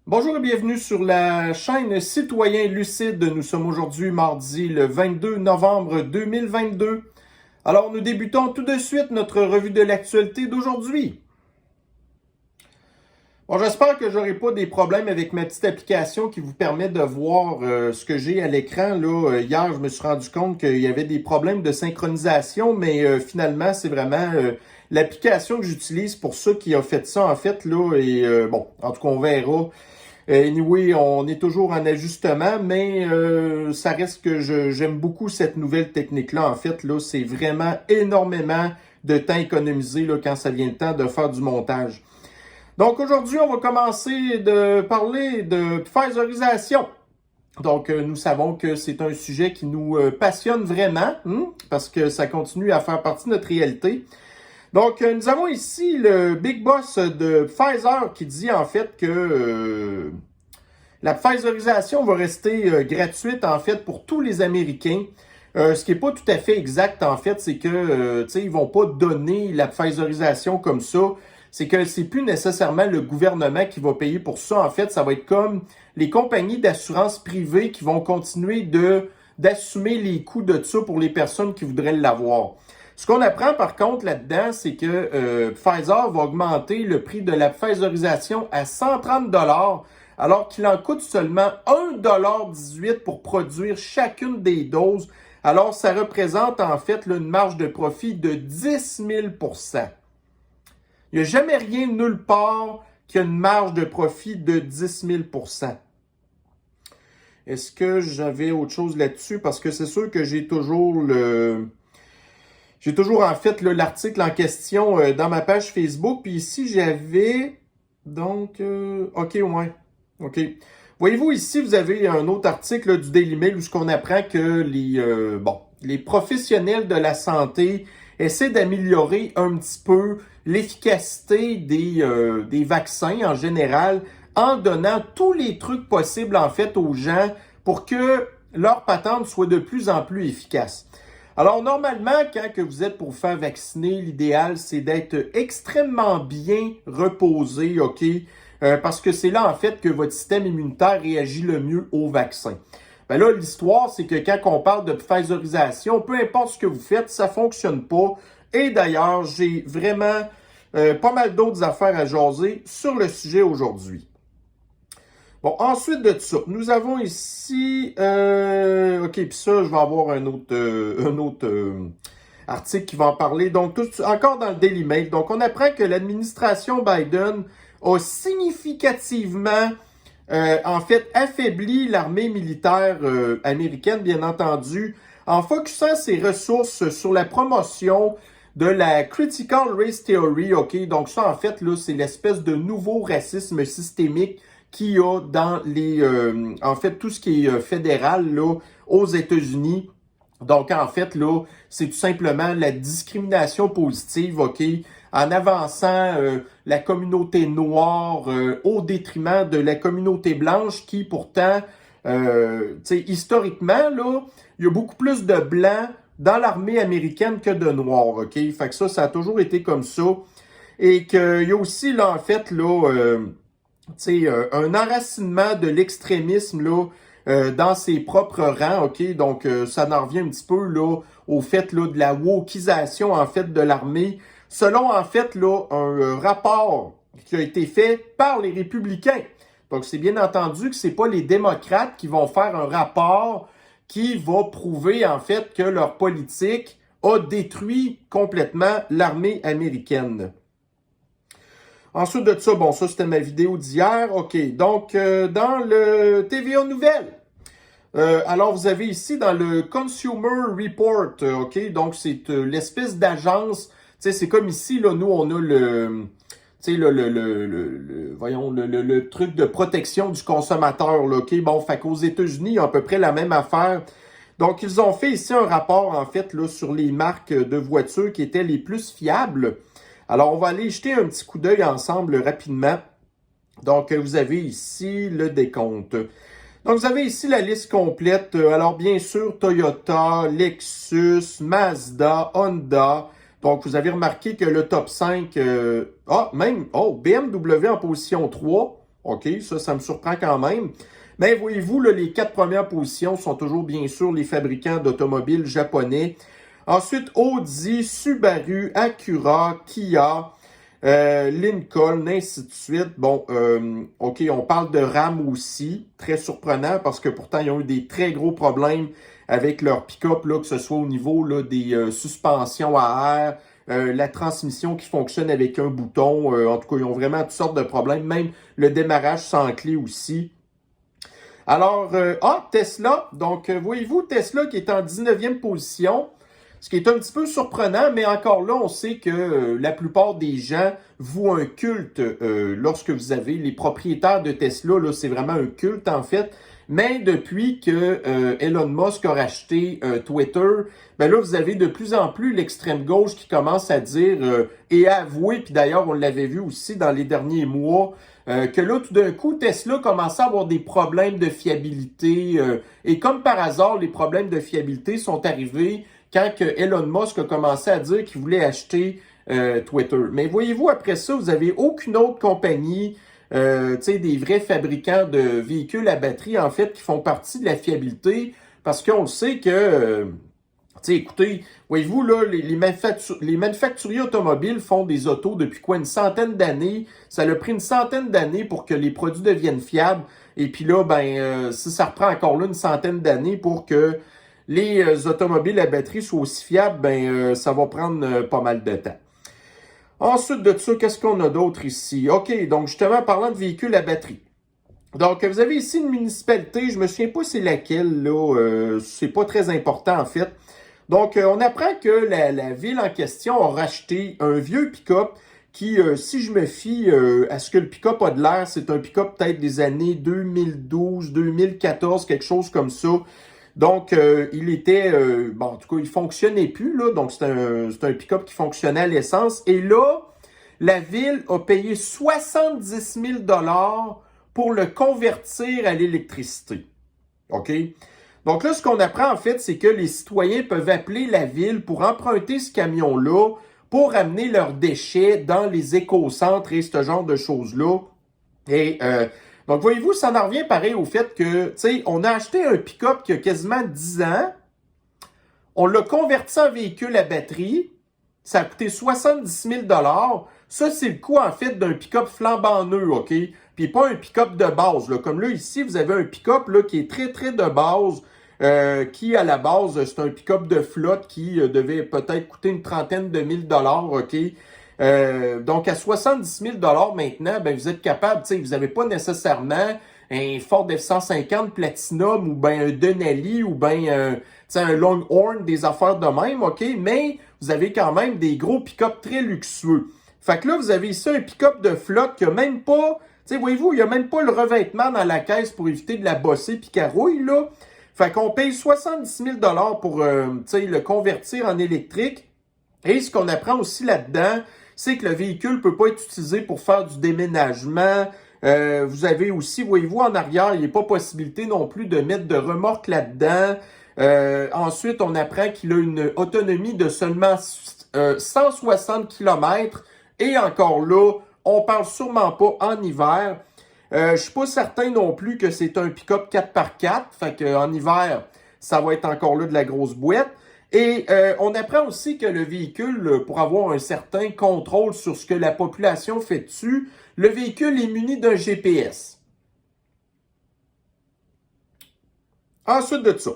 Bonjour et bienvenue sur la chaîne Citoyen Lucide. Nous sommes aujourd'hui mardi le 22 novembre 2022. Alors nous débutons tout de suite notre revue de l'actualité d'aujourd'hui. Bon, j'espère que j'aurai pas des problèmes avec ma petite application qui vous permet de voir ce que j'ai à l'écran. Là, hier, je me suis rendu compte qu'il y avait des problèmes de synchronisation, mais finalement, c'est vraiment l'application que j'utilise pour ça qui a fait ça en fait là. Et bon, en tout cas, on verra. Anyway, on est toujours en ajustement, mais ça reste que j'aime beaucoup cette nouvelle technique-là. En fait, là, c'est vraiment énormément de temps économisé là, quand ça vient le temps de faire du montage. Donc aujourd'hui, on va commencer de parler de Pfizerisation. Donc nous savons que c'est un sujet qui nous passionne vraiment, parce que ça continue à faire partie de notre réalité. Donc, nous avons ici le big boss de Pfizer qui dit en fait que la Pfizerisation va rester gratuite en fait pour tous les Américains. Ce qui n'est pas tout à fait exact en fait, c'est que tu sais, ils vont pas donner la Pfizerisation comme ça. C'est que c'est plus nécessairement le gouvernement qui va payer pour ça. En fait, ça va être comme les compagnies d'assurance privée qui vont continuer d'assumer les coûts de ça pour les personnes qui voudraient l'avoir. Ce qu'on apprend par contre là-dedans, c'est que Pfizer va augmenter le prix de la Pfizerisation à 130 $, alors qu'il en coûte seulement 1,18 $ pour produire chacune des doses. Alors, ça représente en fait là, une marge de profit de 10 000 %. Il n'y a jamais rien nulle part qui a une marge de profit de 10 000 %. Est-ce que j'avais autre chose là-dessus? Parce que c'est sûr que j'ai toujours en fait l'article en question dans ma page Facebook. Puis ici, j'avais donc... OK, ouais. OK. Voyez-vous, ici, vous avez un autre article là, du Daily Mail où ce qu'on apprend que les professionnels de la santé essaient d'améliorer un petit peu l'efficacité des vaccins en général en donnant tous les trucs possibles en fait aux gens pour que leur patente soit de plus en plus efficace. Alors, normalement, quand que vous êtes pour faire vacciner, l'idéal, c'est d'être extrêmement bien reposé, OK? Parce que c'est là, en fait, que votre système immunitaire réagit le mieux au vaccin. Ben là, l'histoire, c'est que quand on parle de Pfizerisation, peu importe ce que vous faites, ça fonctionne pas. Et d'ailleurs, j'ai vraiment pas mal d'autres affaires à jaser sur le sujet aujourd'hui. Bon, ensuite de ça, nous avons ici... OK, puis ça, je vais avoir un autre article qui va en parler. Donc, encore dans le Daily Mail. Donc, on apprend que l'administration Biden a significativement, en fait, affaibli l'armée militaire américaine, bien entendu, en focusant ses ressources sur la promotion de la Critical Race Theory, OK? Donc, ça, en fait, là, c'est l'espèce de nouveau racisme systémique qu'il y a dans en fait, tout ce qui est fédéral, là, aux États-Unis. Donc, en fait, là, c'est tout simplement la discrimination positive, OK? En avançant la communauté noire au détriment de la communauté blanche qui, pourtant, tu sais, historiquement, là, il y a beaucoup plus de blancs dans l'armée américaine que de noirs, OK? Fait que ça a toujours été comme ça. Et qu'il y a aussi, là, en fait, là... un enracinement de l'extrémisme là dans ses propres rangs, OK? Donc, ça en revient un petit peu là au fait là de la wokisation, en fait, de l'armée, selon, en fait, là, un rapport qui a été fait par les républicains. Donc, c'est bien entendu que c'est pas les démocrates qui vont faire un rapport qui va prouver, en fait, que leur politique a détruit complètement l'armée américaine. Ensuite de ça, bon, ça c'était ma vidéo d'hier. OK, donc dans le TVA Nouvelles, alors vous avez ici dans le Consumer Report, OK, donc c'est l'espèce d'agence, tu sais, c'est comme ici, là, nous on a tu sais, voyons, le truc de protection du consommateur, là, OK, bon, fait qu'aux États-Unis, il y a à peu près la même affaire. Donc, ils ont fait ici un rapport, en fait, là, sur les marques de voitures qui étaient les plus fiables. Alors, on va aller jeter un petit coup d'œil ensemble rapidement. Donc, vous avez ici le décompte. Donc, vous avez ici la liste complète. Alors, bien sûr, Toyota, Lexus, Mazda, Honda. Donc, vous avez remarqué que le top 5... BMW en position 3. OK, ça me surprend quand même. Mais voyez-vous, là, les 4 premières positions sont toujours bien sûr les fabricants d'automobiles japonais. Ensuite, Audi, Subaru, Acura, Kia, Lincoln, ainsi de suite. Bon, OK, on parle de RAM aussi, très surprenant parce que pourtant, ils ont eu des très gros problèmes avec leur pick-up, là, que ce soit au niveau là, des suspensions à air, la transmission qui fonctionne avec un bouton. En tout cas, ils ont vraiment toutes sortes de problèmes, même le démarrage sans clé aussi. Alors, Tesla. Donc, voyez-vous, Tesla qui est en 19e position. Ce qui est un petit peu surprenant, mais encore là, on sait que la plupart des gens vouent un culte lorsque vous avez les propriétaires de Tesla. Là, c'est vraiment un culte en fait. Mais depuis que Elon Musk a racheté Twitter, ben là, vous avez de plus en plus l'extrême gauche qui commence à dire et à avouer, puis d'ailleurs, on l'avait vu aussi dans les derniers mois, que là, tout d'un coup, Tesla commençait à avoir des problèmes de fiabilité. Et comme par hasard, les problèmes de fiabilité sont arrivés quand que Elon Musk a commencé à dire qu'il voulait acheter Twitter. Mais voyez-vous, après ça, vous n'avez aucune autre compagnie, des vrais fabricants de véhicules à batterie, en fait, qui font partie de la fiabilité, parce qu'on le sait que, écoutez, voyez-vous, là, les manufacturiers automobiles font des autos depuis quoi, une centaine d'années. Ça a pris une centaine d'années pour que les produits deviennent fiables. Et puis là, si ça reprend encore là une centaine d'années pour que les automobiles à batterie soient aussi fiables, ça va prendre pas mal de temps. Ensuite de ça, qu'est-ce qu'on a d'autre ici? OK, donc justement, parlant de véhicules à batterie. Donc, vous avez ici une municipalité, je me souviens pas c'est laquelle, là, c'est pas très important en fait. Donc, on apprend que la ville en question a racheté un vieux pick-up qui, si je me fie à ce que le pick-up a de l'air, c'est un pick-up peut-être des années 2012, 2014, quelque chose comme ça. Donc, il était, en tout cas, il fonctionnait plus, là. Donc, c'est un pick-up qui fonctionnait à l'essence. Et là, la ville a payé 70 000 $ pour le convertir à l'électricité. OK? Donc là, ce qu'on apprend, en fait, c'est que les citoyens peuvent appeler la ville pour emprunter ce camion-là pour amener leurs déchets dans les écocentres et ce genre de choses-là. Et donc, voyez-vous, ça en revient pareil au fait que, on a acheté un pick-up qui a quasiment 10 ans. On l'a converti en véhicule à batterie. Ça a coûté 70 000 $. Ça, c'est le coût, en fait, d'un pick-up flambant neuf, OK? Puis pas un pick-up de base, là. Comme là, ici, vous avez un pick-up, là, qui est très, très de base, qui, à la base, c'est un pick-up de flotte qui devait peut-être coûter une trentaine de mille dollars, OK? Donc, à 70 000 $ maintenant, vous êtes capable, vous n'avez pas nécessairement un Ford F-150 Platinum ou un Denali ou un Longhorn, des affaires de même, OK? Mais vous avez quand même des gros pick-up très luxueux. Fait que là, vous avez ici un pick-up de flotte qui a même pas, voyez-vous, il n'y a même pas le revêtement dans la caisse pour éviter de la bosser puis qu'elle rouille, là. Fait qu'on paye 70 000 $ pour, le convertir en électrique. Et ce qu'on apprend aussi là-dedans, c'est que le véhicule ne peut pas être utilisé pour faire du déménagement. Vous avez aussi, voyez-vous, en arrière, il n'y a pas possibilité non plus de mettre de remorque là-dedans. Ensuite, on apprend qu'il a une autonomie de seulement 160 km. Et encore là, on parle sûrement pas en hiver. Je suis pas certain non plus que c'est un pick-up 4x4. Fait qu'en hiver, ça va être encore là de la grosse boîte. Et on apprend aussi que le véhicule, pour avoir un certain contrôle sur ce que la population fait dessus, le véhicule est muni d'un GPS. Ensuite de ça.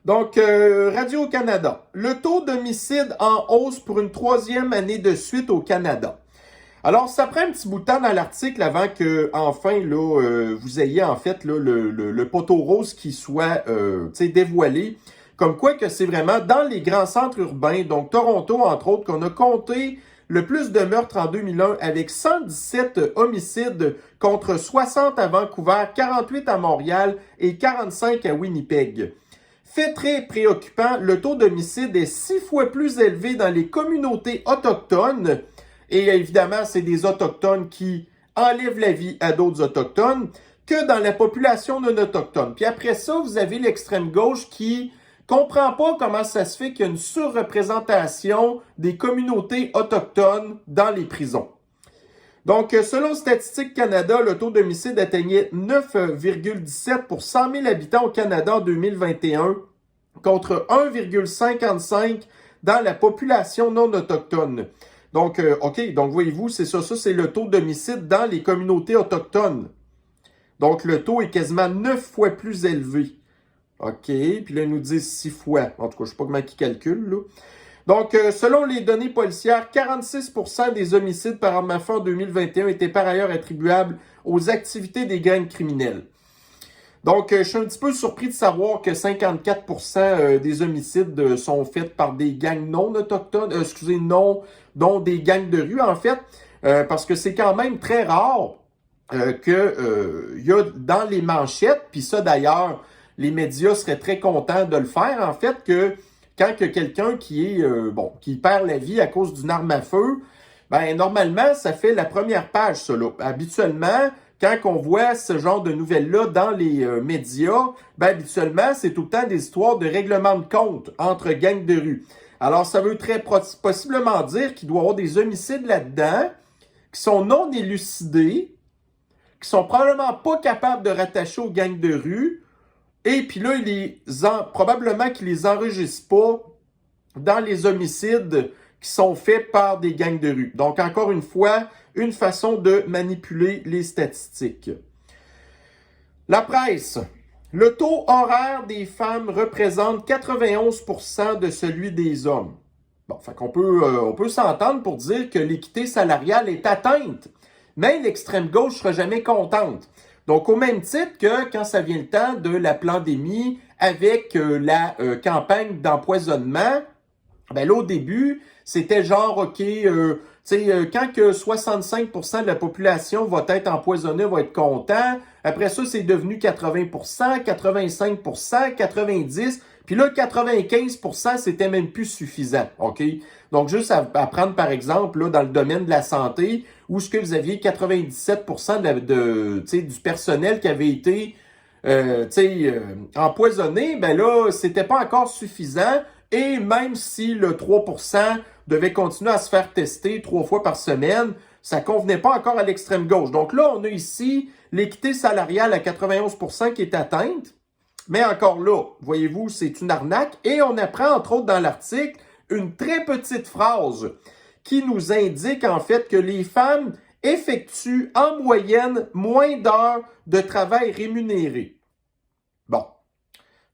Donc, Radio-Canada. Le taux d'homicide en hausse pour une 3e année de suite au Canada. Alors, ça prend un petit bout de temps dans l'article avant que, enfin, là, vous ayez, en fait, là, le poteau rose qui soit, dévoilé. Comme quoi que c'est vraiment dans les grands centres urbains, donc Toronto, entre autres, qu'on a compté le plus de meurtres en 2001 avec 117 homicides contre 60 à Vancouver, 48 à Montréal et 45 à Winnipeg. Fait très préoccupant, le taux d'homicide est 6 fois plus élevé dans les communautés autochtones. Et évidemment, c'est des Autochtones qui enlèvent la vie à d'autres Autochtones que dans la population non autochtone. Puis après ça, vous avez l'extrême gauche qui comprend pas comment ça se fait qu'il y a une surreprésentation des communautés autochtones dans les prisons. Donc, selon Statistique Canada, le taux d'homicide atteignait 9,17 pour 100 000 habitants au Canada en 2021, contre 1,55 dans la population non autochtone. Donc, OK, donc voyez-vous, c'est ça c'est le taux d'homicide dans les communautés autochtones. Donc, le taux est quasiment 9 fois plus élevé. OK, puis là, ils nous disent 6 fois. En tout cas, je ne sais pas comment ils calculent, là. Donc, selon les données policières, 46% des homicides par arme à feu en 2021 étaient par ailleurs attribuables aux activités des gangs criminels. Donc, je suis un petit peu surpris de savoir que 54% des homicides sont faits par des gangs non autochtones, dont des gangs de rue, en fait, parce que c'est quand même très rare qu'il y a dans les manchettes, puis ça d'ailleurs, les médias seraient très contents de le faire, en fait, que quand que quelqu'un qui perd la vie à cause d'une arme à feu, ben normalement, ça fait la première page, ça là. Habituellement, quand on voit ce genre de nouvelles-là dans les médias, ben habituellement, c'est tout le temps des histoires de règlement de compte entre gangs de rue. Alors, ça veut très possiblement dire qu'il doit y avoir des homicides là-dedans qui sont non élucidés, qui sont probablement pas capables de rattacher aux gangs de rue, et puis là, probablement qu'ils les enregistrent pas dans les homicides qui sont faits par des gangs de rue. Donc, encore une fois, une façon de manipuler les statistiques. La presse. Le taux horaire des femmes représente 91% de celui des hommes. Bon, fait qu'on on peut s'entendre pour dire que l'équité salariale est atteinte, mais l'extrême gauche ne sera jamais contente. Donc, au même titre que quand ça vient le temps de la pandémie avec la campagne d'empoisonnement, ben là, au début, c'était genre, OK, quand que 65% de la population va être empoisonnée, va être content. Après ça, c'est devenu 80%, 85%, 90%. Puis là, 95%, c'était même plus suffisant, OK? Donc, juste à prendre, par exemple, là, dans le domaine de la santé, où ce que vous aviez 97% du personnel qui avait été empoisonné, ben là, c'était pas encore suffisant. Et même si le 3% devait continuer à se faire tester 3 fois par semaine, ça convenait pas encore à l'extrême gauche. Donc là, on a ici l'équité salariale à 91% qui est atteinte. Mais encore là, voyez-vous, c'est une arnaque. Et on apprend, entre autres, dans l'article, une très petite phrase qui nous indique en fait que les femmes effectuent en moyenne moins d'heures de travail rémunéré. Bon.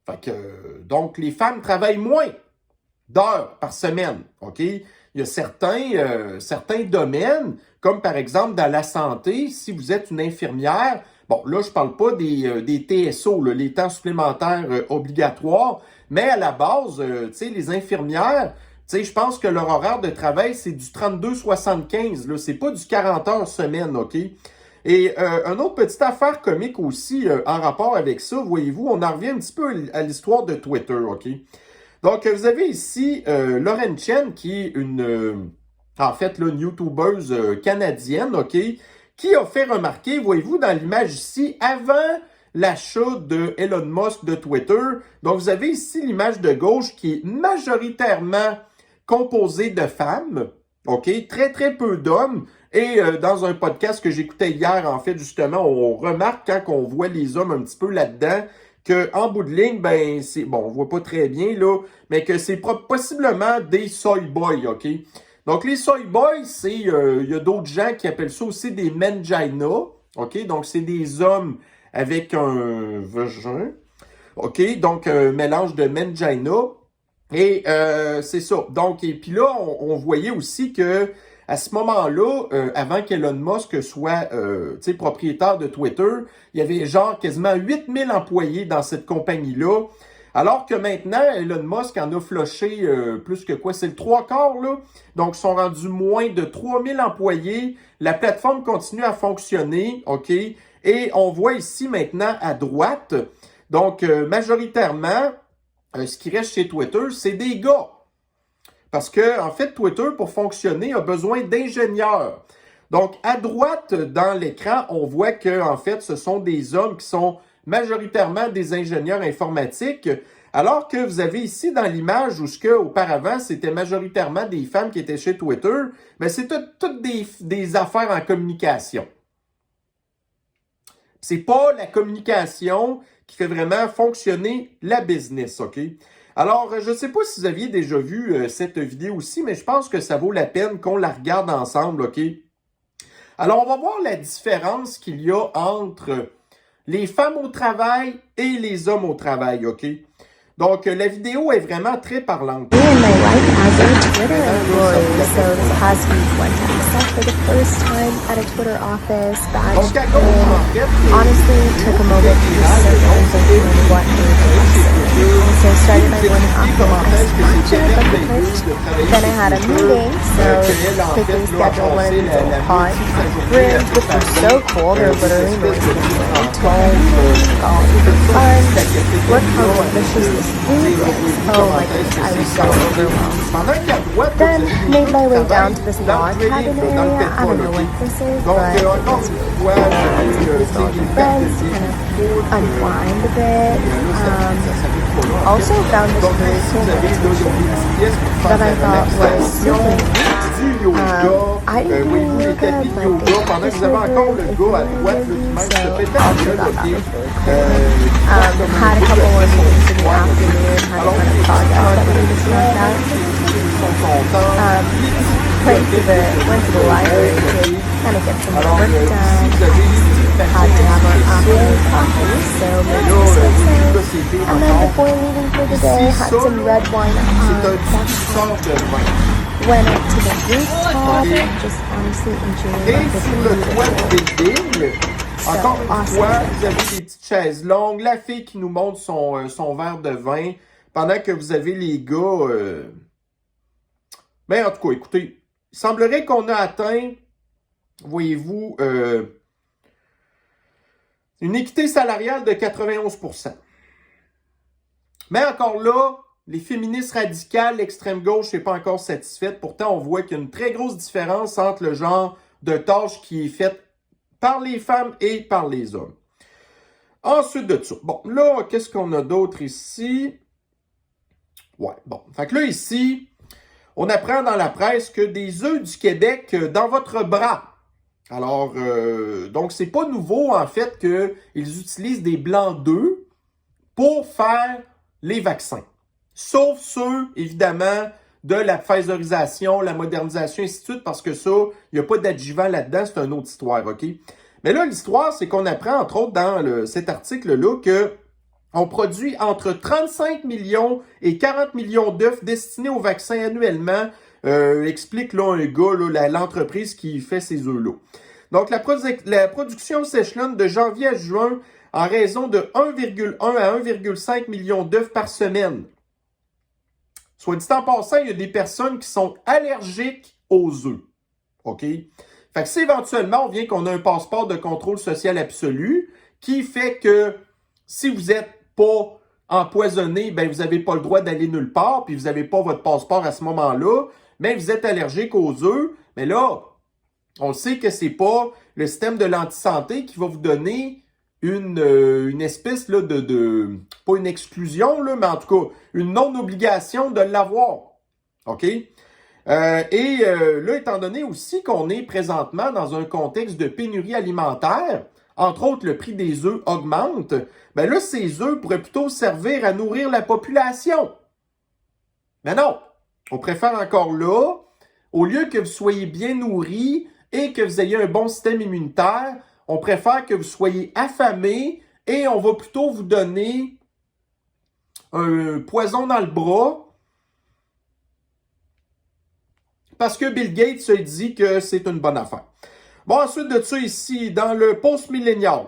Fait que, donc, les femmes travaillent moins d'heures par semaine, OK? Il y a certains domaines, comme par exemple dans la santé, si vous êtes une infirmière, bon, là, je parle pas des TSO, là, les temps supplémentaires obligatoires, mais à la base, tu sais, les infirmières, tu sais, je pense que leur horaire de travail, c'est du 32-75, là, c'est pas du 40 heures semaine, OK? Et une autre petite affaire comique aussi en rapport avec ça, voyez-vous, on en revient un petit peu à l'histoire de Twitter, OK? Donc, vous avez ici Lauren Chen, qui est une YouTubeuse canadienne, OK, qui a fait remarquer, voyez-vous, dans l'image ici, avant l'achat de Elon Musk de Twitter, donc vous avez ici l'image de gauche qui est majoritairement composée de femmes, OK, très, très peu d'hommes, et dans un podcast que j'écoutais hier, en fait, justement, on remarque quand on voit les hommes un petit peu là-dedans, qu'en bout de ligne, ben, c'est, bon, on voit pas très bien, là, mais que c'est possiblement des soy boys, OK? Donc, les soy boys, c'est, il y a d'autres gens qui appellent ça aussi des mangina, OK? Donc, c'est des hommes avec un vagin, OK? Donc, un mélange de mangina, et c'est ça. Donc, et puis là, on voyait aussi que à ce moment-là, avant qu'Elon Musk soit propriétaire de Twitter, il y avait genre quasiment 8000 employés dans cette compagnie-là. Alors que maintenant, Elon Musk en a flushé plus que quoi? C'est le 3/4, là. Donc, ils sont rendus moins de 3000 employés. La plateforme continue à fonctionner, OK? Et on voit ici maintenant à droite, donc majoritairement, ce qui reste chez Twitter, c'est des gars. Parce que, en fait, Twitter, pour fonctionner, a besoin d'ingénieurs. Donc, à droite, dans l'écran, on voit que, en fait, ce sont des hommes qui sont majoritairement des ingénieurs informatiques, Alors que vous avez ici dans l'image où auparavant c'était majoritairement des femmes qui étaient chez Twitter, mais c'est toutes des affaires en communication. C'est pas la communication qui fait vraiment fonctionner la business, OK? Alors, je ne sais pas si vous aviez déjà vu cette vidéo aussi, mais je pense que ça vaut la peine qu'on la regarde ensemble, OK? Alors, on va voir la différence qu'il y a entre les femmes au travail et les hommes au travail, OK? Donc, la vidéo est vraiment très parlante. Me and my wife as a Twitter employee, so this past week went to myself for the first time at a Twitter office, Donc, badged à gauche, en in. fait, Honestly, took a moment to just sit there and think through what made it awesome. So started my morning off with a nice matcha breakfast. Then I had a meeting, so quickly scheduled one of these little pod rooms, which were so cool. They're literally noisy and tone, golf, fun, look how delicious this food is. Oh my goodness, I was so overwhelmed. Then made my way down to this log cabin area. I don't know what this is, but it was with all your friends, kind of unwind a bit. Also found this really cool meditation that I thought was super neat. I didn't do yoga, but they practice really good, it's really good, so also thought that was really cool. Had a couple more meetings in the afternoon, had a ton of projects that we needed to knock out. Went to the library to kind of get some work done. Had to have our afternoon coffee, so made some swim. And then before leaving for the day, had some red wine went up to the rooftop, just honestly enjoying the view. Encore une fois, vous avez des petites chaises longues, la fille qui nous montre son verre de vin, pendant que vous avez les gars... Ben, en tout cas, écoutez, il semblerait qu'on a atteint, voyez-vous, une équité salariale de 91%. Mais encore là, les féministes radicales, l'extrême gauche n'est pas encore satisfaite. Pourtant, on voit qu'il y a une très grosse différence entre le genre de tâche qui est faite par les femmes et par les hommes. Ensuite de ça, bon, là, qu'est-ce qu'on a d'autre ici? Ouais, bon. Fait que là, ici, on apprend dans la presse que des œufs du Québec dans votre bras. Alors, donc, c'est pas nouveau, en fait, qu'ils utilisent des blancs d'œufs pour faire les vaccins. Sauf ceux, évidemment, de la pfizerisation, la modernisation, ainsi de suite, parce que ça, il n'y a pas d'adjuvant là-dedans, c'est une autre histoire, OK? Mais là, l'histoire, c'est qu'on apprend, entre autres, dans cet article-là, qu'on produit entre 35 millions et 40 millions d'œufs destinés aux vaccins annuellement, explique là un gars, l'entreprise qui fait ces œufs-là. Donc, la production s'échelonne de janvier à juin en raison de 1,1 à 1,5 million d'œufs par semaine. Soit dit en passant, il y a des personnes qui sont allergiques aux œufs. OK? Fait que si éventuellement on vient qu'on a un passeport de contrôle social absolu qui fait que si vous n'êtes pas empoisonné, ben vous n'avez pas le droit d'aller nulle part, puis vous n'avez pas votre passeport à ce moment-là, mais vous êtes allergique aux œufs, mais là, on sait que c'est pas le système de l'antisanté qui va vous donner une espèce là, pas une exclusion, là, mais en tout cas, une non-obligation de l'avoir. OK? Là, étant donné aussi qu'on est présentement dans un contexte de pénurie alimentaire, entre autres, le prix des œufs augmente, ben là, ces œufs pourraient plutôt servir à nourrir la population. Mais non, on préfère encore là, au lieu que vous soyez bien nourris et que vous ayez un bon système immunitaire, on préfère que vous soyez affamés et on va plutôt vous donner un poison dans le bras parce que Bill Gates se dit que c'est une bonne affaire. Bon, ensuite de ça ici, dans le post-millénial.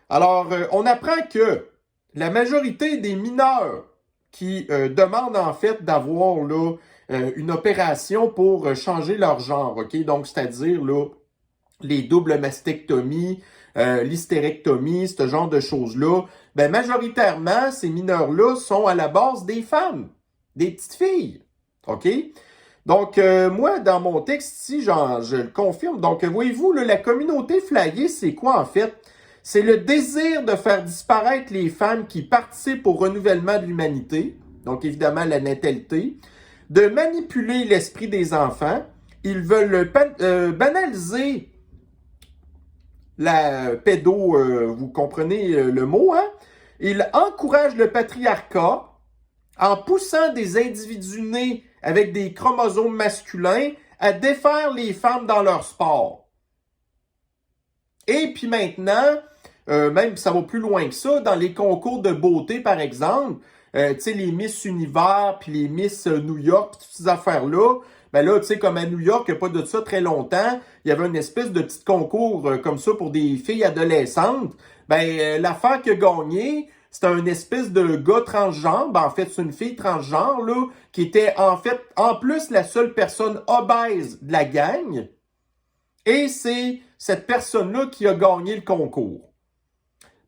Alors, on apprend que la majorité des mineurs qui demandent en fait d'avoir là une opération pour changer leur genre, OK? Donc, c'est-à-dire là les doubles mastectomies, l'hystérectomie, ce genre de choses-là, ben majoritairement, ces mineurs-là sont à la base des femmes, des petites filles. OK? Donc, moi, dans mon texte ici, je le confirme. Donc, voyez-vous, là, la communauté flyée, c'est quoi en fait? c'est le désir de faire disparaître les femmes qui participent au renouvellement de l'humanité, donc évidemment la natalité, de manipuler l'esprit des enfants. Ils veulent banaliser la pédo, vous comprenez le mot, hein? Ils encouragent le patriarcat en poussant des individus nés avec des chromosomes masculins à défaire les femmes dans leur sport. Et puis maintenant, même ça va plus loin que ça, dans les concours de beauté, par exemple, tu sais, les Miss Univers, puis les Miss New York, toutes ces affaires-là, ben là, tu sais, comme à New York, il n'y a pas de ça très longtemps, il y avait une espèce de petit concours comme ça pour des filles adolescentes. Ben, l'affaire qui a gagné, c'était un espèce de gars transgenre, ben en fait, c'est une fille transgenre, là, qui était en fait, en plus, la seule personne obèse de la gang. Et c'est cette personne-là qui a gagné le concours.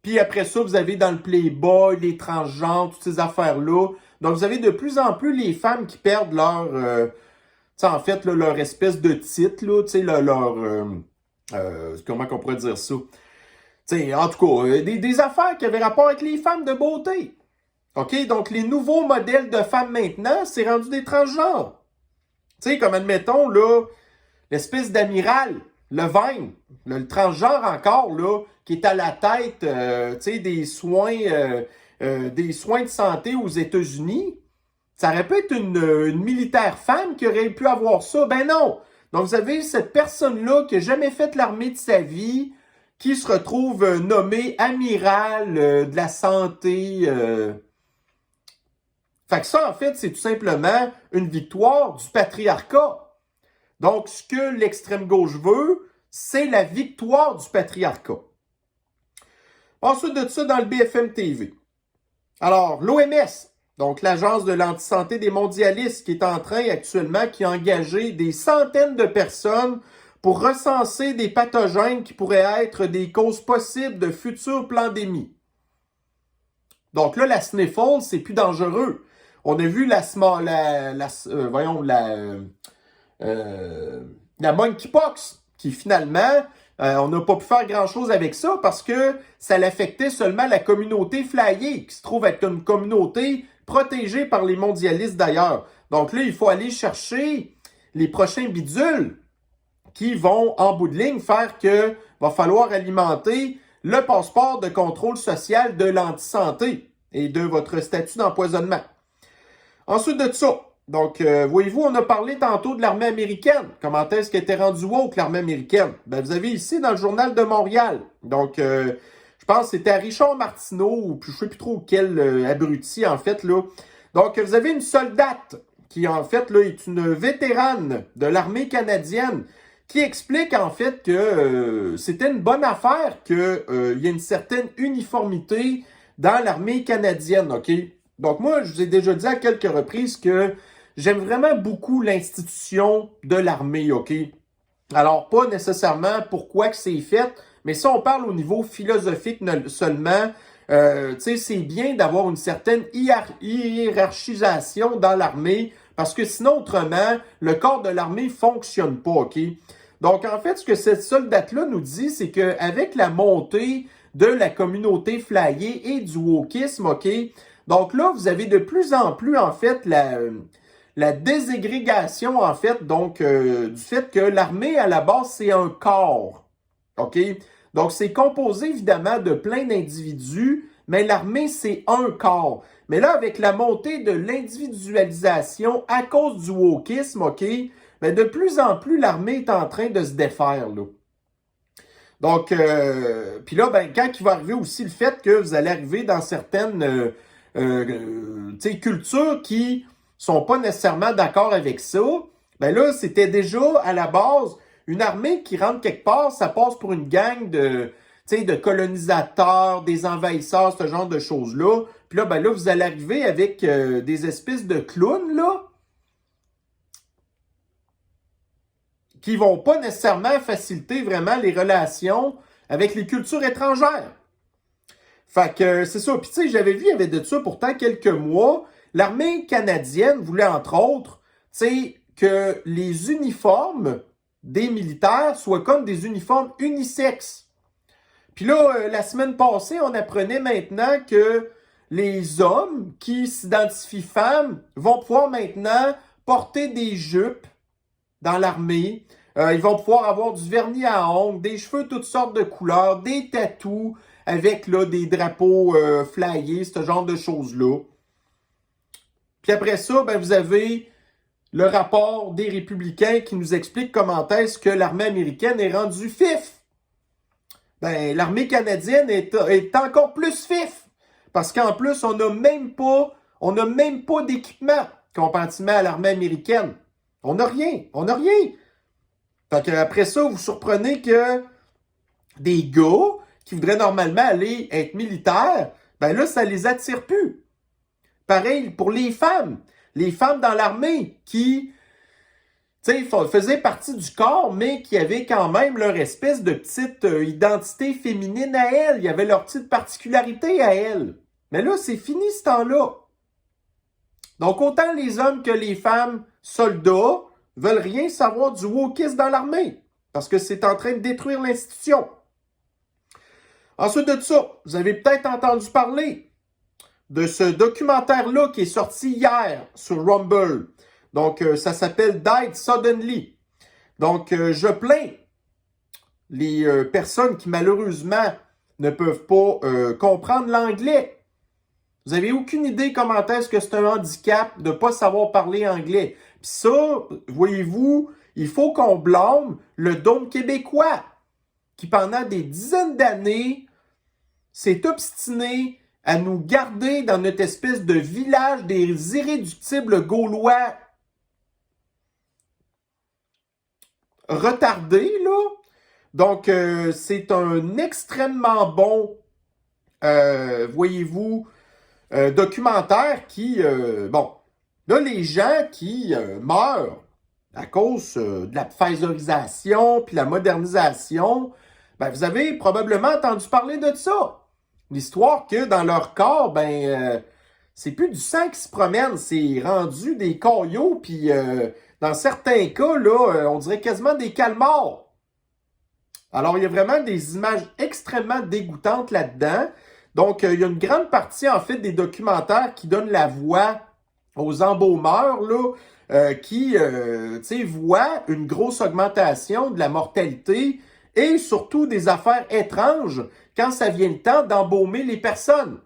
Puis après ça, vous avez dans le Playboy, les transgenres, toutes ces affaires-là. Donc, vous avez de plus en plus les femmes qui perdent leur, en fait, là, leur espèce de titre, là, tu sais, comment qu'on pourrait dire ça? T'sais, en tout cas, des affaires qui avaient rapport avec les femmes de beauté. OK? Donc, les nouveaux modèles de femmes maintenant, c'est rendu des transgenres. Tu sais, comme admettons, là, l'espèce d'amiral, Levine, le transgenre encore, là, qui est à la tête, tu sais, des soins de santé aux États-Unis. Ça aurait pu être une militaire femme qui aurait pu avoir ça. Ben non! Donc, vous avez cette personne-là qui n'a jamais fait l'armée de sa vie, qui se retrouve nommé amiral de la santé. Fait que ça, en fait, c'est tout simplement une victoire du patriarcat. Donc, ce que l'extrême gauche veut, c'est la victoire du patriarcat. Ensuite de ça, dans le BFM TV. Alors, l'OMS, donc l'Agence de l'antisanté des mondialistes, qui est en train actuellement, qui a engagé des centaines de personnes pour recenser des pathogènes qui pourraient être des causes possibles de futures pandémies. Donc là, la sniffle, c'est plus dangereux. On a vu la monkeypox, qui finalement, on n'a pas pu faire grand-chose avec ça parce que ça l'affectait seulement la communauté flyée, qui se trouve être une communauté protégée par les mondialistes d'ailleurs. Donc là, il faut aller chercher les prochains bidules qui vont, en bout de ligne, faire que va falloir alimenter le passeport de contrôle social de l'antisanté et de votre statut d'empoisonnement. Ensuite de ça, donc, voyez-vous, on a parlé tantôt de l'armée américaine. Comment est-ce qu'elle était rendue woke, l'armée américaine? Ben, vous avez ici dans le Journal de Montréal. Donc, je pense que c'était à Richard Martineau, ou je ne sais plus trop quel abruti, en fait, là. Donc, vous avez une soldate qui, en fait, là, est une vétérane de l'armée canadienne qui explique, en fait, que c'était une bonne affaire qu'il y ait une certaine uniformité dans l'armée canadienne, OK? Donc, moi, je vous ai déjà dit à quelques reprises que j'aime vraiment beaucoup l'institution de l'armée, OK? Alors, pas nécessairement pourquoi que c'est fait, mais si on parle au niveau philosophique seulement, tu sais, c'est bien d'avoir une certaine hiérarchisation dans l'armée, parce que sinon, autrement, le corps de l'armée fonctionne pas, OK? Donc, en fait, ce que cette soldate-là nous dit, c'est qu'avec la montée de la communauté flyée et du wokisme, OK? Donc là, vous avez de plus en plus, en fait, la déségrégation, en fait, donc, du fait que l'armée, à la base, c'est un corps, OK? Donc, c'est composé, évidemment, de plein d'individus, mais l'armée, c'est un corps. Mais là, avec la montée de l'individualisation à cause du wokisme, OK? Ben, de plus en plus, l'armée est en train de se défaire, là. Donc, puis là, ben, quand il va arriver aussi le fait que vous allez arriver dans certaines cultures qui sont pas nécessairement d'accord avec ça, ben là, c'était déjà à la base une armée qui rentre quelque part, ça passe pour une gang de colonisateurs, des envahisseurs, ce genre de choses-là. Puis là, ben là, vous allez arriver avec des espèces de clowns, là, qui vont pas nécessairement faciliter vraiment les relations avec les cultures étrangères. Fait que c'est ça. Puis tu sais, j'avais vu, il y avait de ça pourtant quelques mois, l'armée canadienne voulait entre autres, tu sais, que les uniformes des militaires soient comme des uniformes unisexes. Puis là, la semaine passée, on apprenait maintenant que les hommes qui s'identifient femmes vont pouvoir maintenant porter des jupes dans l'armée. Ils vont pouvoir avoir du vernis à ongles, des cheveux toutes sortes de couleurs, des tatous avec là, des drapeaux flyés, ce genre de choses-là. Puis après ça, ben, vous avez le rapport des républicains qui nous explique comment est-ce que l'armée américaine est rendue fif. Ben, l'armée canadienne est encore plus fif. Parce qu'en plus, on n'a même pas d'équipement comparativement à l'armée américaine. On n'a rien. Fait qu'après ça, vous vous surprenez que des gars qui voudraient normalement aller être militaires, ben là, ça les attire plus. Pareil pour les femmes. Les femmes dans l'armée qui, tu sais, faisaient partie du corps, mais qui avaient quand même leur espèce de petite identité féminine à elles. Il y avait leur petite particularité à elles. Mais là, c'est fini ce temps-là. Donc, autant les hommes que les femmes soldats veulent rien savoir du wokisme dans l'armée, parce que c'est en train de détruire l'institution. Ensuite de ça, vous avez peut-être entendu parler de ce documentaire-là qui est sorti hier sur Rumble. Donc, ça s'appelle Died Suddenly. Donc, je plains les personnes qui, malheureusement, ne peuvent pas comprendre l'anglais. Vous n'avez aucune idée comment est-ce que c'est un handicap de ne pas savoir parler anglais. Puis ça, voyez-vous, il faut qu'on blâme le Dôme québécois qui, pendant des dizaines d'années, s'est obstiné à nous garder dans notre espèce de village des irréductibles Gaulois retardés, là. Donc, c'est un extrêmement bon, voyez-vous, documentaire qui, bon, là, les gens qui meurent à cause de la pfizerisation puis la modernisation, ben, vous avez probablement entendu parler de ça. L'histoire que dans leur corps, ben, c'est plus du sang qui se promène, c'est rendu des caillots, puis dans certains cas, là, on dirait quasiment des calmars. Alors, il y a vraiment des images extrêmement dégoûtantes là-dedans. Donc, il y a une grande partie, en fait, des documentaires qui donnent la voix aux embaumeurs, là, qui, tu sais, voient une grosse augmentation de la mortalité et surtout des affaires étranges quand ça vient le temps d'embaumer les personnes.